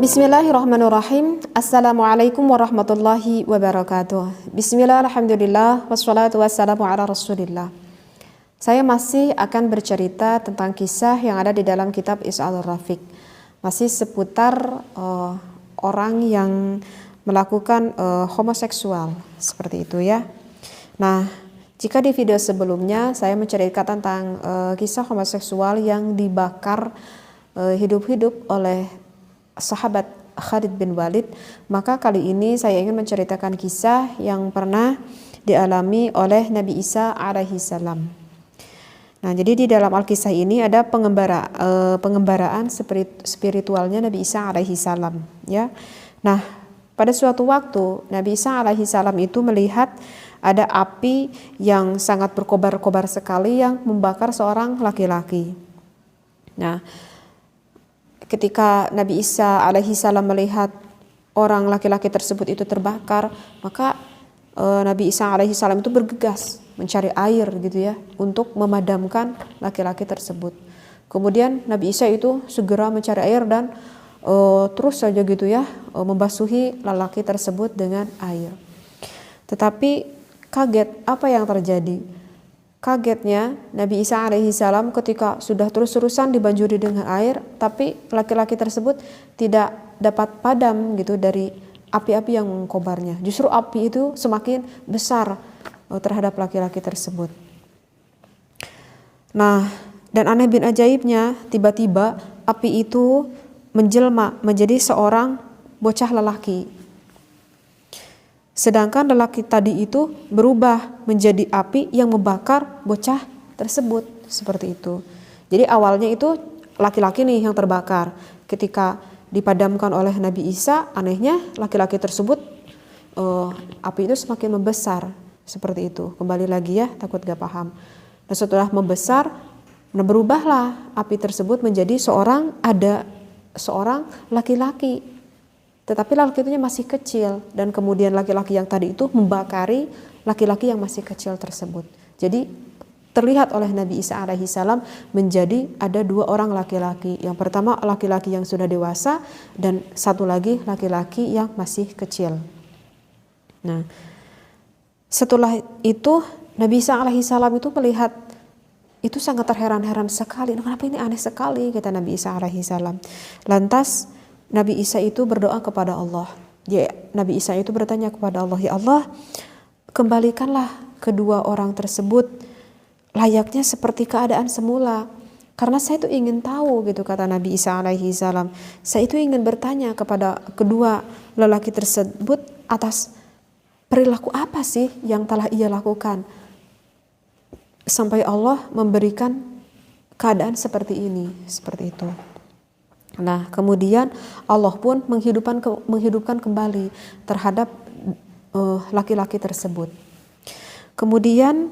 Bismillahirrahmanirrahim. Assalamualaikum warahmatullahi wabarakatuh. Bismillah, alhamdulillah, wassalatu wassalamu ala rasulillah. Saya masih akan bercerita tentang kisah yang ada di dalam kitab Is'alur Rafiq. Masih seputar orang yang melakukan homoseksual, seperti itu ya. Nah, jika di video sebelumnya saya menceritakan tentang kisah homoseksual yang dibakar hidup-hidup oleh sahabat Khalid bin Walid, maka kali ini saya ingin menceritakan kisah yang pernah dialami oleh Nabi Isa alaihi salam. Nah, jadi di dalam Alkisah ini ada pengembaraan spiritualnya Nabi Isa alaihi salam, ya. Nah, pada suatu waktu Nabi Isa alaihi salam itu melihat ada api yang sangat berkobar-kobar sekali yang membakar seorang laki-laki. Nah, ketika Nabi Isa alaihi salam melihat orang laki-laki tersebut itu terbakar, maka Nabi Isa alaihi salam itu bergegas mencari air gitu ya, untuk memadamkan laki-laki tersebut. Kemudian Nabi Isa itu segera mencari air dan terus saja gitu ya, membasuhi lelaki tersebut dengan air. Tetapi kaget, apa yang terjadi? Kagetnya Nabi Isa alaihi salam ketika sudah terus-terusan dibanjuri dengan air, tapi laki-laki tersebut tidak dapat padam gitu dari api-api yang mengkobarnya. Justru api itu semakin besar terhadap laki-laki tersebut. Nah, dan aneh bin ajaibnya, tiba-tiba api itu menjelma menjadi seorang bocah lelaki. Sedangkan lelaki tadi itu berubah menjadi api yang membakar bocah tersebut, seperti itu. Jadi awalnya itu laki-laki nih yang terbakar. Ketika dipadamkan oleh Nabi Isa, anehnya laki-laki tersebut api itu semakin membesar, seperti itu. Kembali lagi ya, takut gak paham. Dan setelah membesar, berubahlah api tersebut menjadi seorang laki-laki. Tetapi laki-laki itu masih kecil, dan kemudian laki-laki yang tadi itu membakari laki-laki yang masih kecil tersebut. Jadi terlihat oleh Nabi Isa alaihi salam menjadi ada dua orang laki-laki. Yang pertama laki-laki yang sudah dewasa, dan satu lagi laki-laki yang masih kecil. Nah, setelah itu Nabi Isa alaihi salam itu melihat, itu sangat terheran-heran sekali. Kenapa ini aneh sekali, kata Nabi Isa alaihi salam. Lantas Nabi Isa itu berdoa kepada Allah. Nabi Isa itu bertanya kepada Allah, ya Allah, kembalikanlah kedua orang tersebut layaknya seperti keadaan semula. Karena saya itu ingin tahu gitu, kata Nabi Isa alaihi salam. Saya itu ingin bertanya kepada kedua lelaki tersebut atas perilaku apa sih yang telah ia lakukan sampai Allah memberikan keadaan seperti ini, seperti itu. Nah, kemudian Allah pun menghidupkan kembali terhadap laki-laki tersebut. Kemudian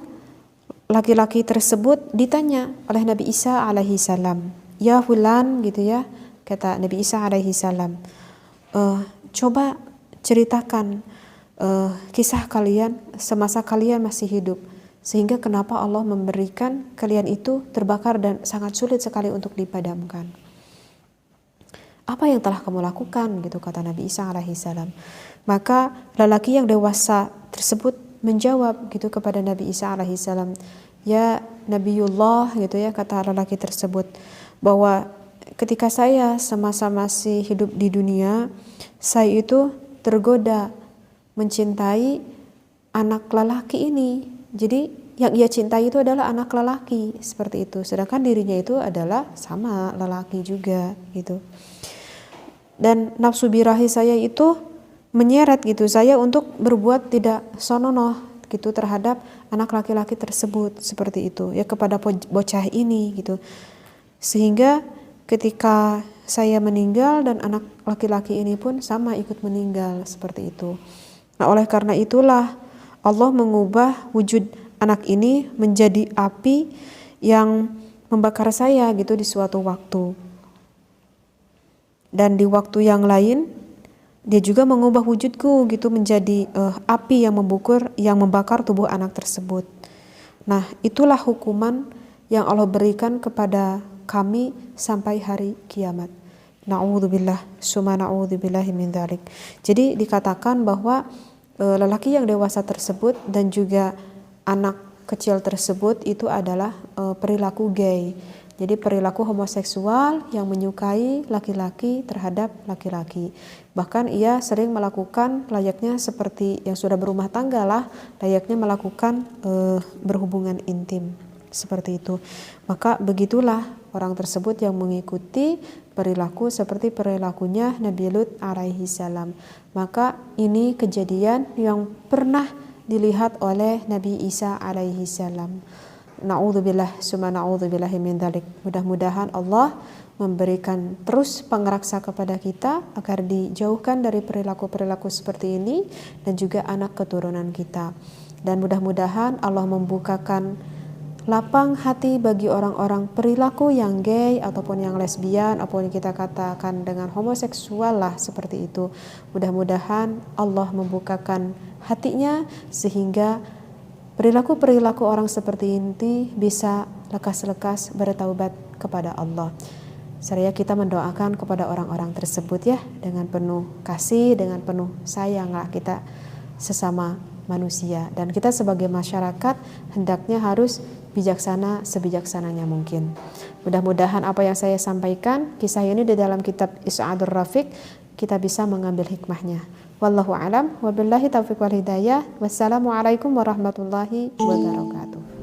laki-laki tersebut ditanya oleh Nabi Isa alaihi salam, ya fulan gitu ya, kata Nabi Isa alaihi salam, coba ceritakan kisah kalian semasa kalian masih hidup, sehingga kenapa Allah memberikan kalian itu terbakar dan sangat sulit sekali untuk dipadamkan. Apa yang telah kamu lakukan gitu, kata Nabi Isa alaihi salam. Maka lelaki yang dewasa tersebut menjawab gitu kepada Nabi Isa alaihi salam, ya Nabiullah gitu ya, kata lelaki tersebut, bahwa ketika saya semasa masih hidup di dunia, saya itu tergoda mencintai anak lelaki ini. Jadi yang ia cintai itu adalah anak lelaki, seperti itu. Sedangkan dirinya itu adalah sama lelaki juga gitu. Dan nafsu birahi saya itu menyeret gitu saya untuk berbuat tidak sononoh gitu terhadap anak laki-laki tersebut, seperti itu ya, kepada bocah ini gitu. Sehingga ketika saya meninggal dan anak laki-laki ini pun sama ikut meninggal, seperti itu. Nah, oleh karena itulah Allah mengubah wujud anak ini menjadi api yang membakar saya gitu di suatu waktu. Dan di waktu yang lain dia juga mengubah wujudku gitu menjadi api yang membakar tubuh anak tersebut. Nah, itulah hukuman yang Allah berikan kepada kami sampai hari kiamat. Na'udzubillah, summa na'udzubillahi min dzalik. Jadi dikatakan bahwa lelaki yang dewasa tersebut dan juga anak kecil tersebut itu adalah perilaku gay. Jadi perilaku homoseksual yang menyukai laki-laki terhadap laki-laki. Bahkan ia sering melakukan layaknya seperti yang sudah berumah tangga lah, layaknya melakukan berhubungan intim seperti itu. Maka begitulah orang tersebut yang mengikuti perilaku seperti perilakunya Nabi Lut alaihi salam. Maka ini kejadian yang pernah dilihat oleh Nabi Isa alaihi salam. Na'udzubillah, summa na'udzubillahi min dzalik. Mudah-mudahan Allah memberikan terus pengraksa kepada kita agar dijauhkan dari perilaku-perilaku seperti ini dan juga anak keturunan kita. Dan mudah-mudahan Allah membukakan lapang hati bagi orang-orang perilaku yang gay ataupun yang lesbian ataupun kita katakan dengan homoseksual lah seperti itu. Mudah-mudahan Allah membukakan hatinya sehingga perilaku-perilaku orang seperti ini bisa lekas-lekas bertaubat kepada Allah. Seraya kita mendoakan kepada orang-orang tersebut ya, dengan penuh kasih, dengan penuh sayang lah kita sesama manusia. Dan kita sebagai masyarakat hendaknya harus bijaksana sebijaksananya mungkin. Mudah-mudahan apa yang saya sampaikan, kisah ini di dalam kitab Is'adur Rafiq, kita bisa mengambil hikmahnya. Wallahu a'lam, wabillahi taufiq wal hidayah. Wassalamualaikum warahmatullahi wabarakatuh.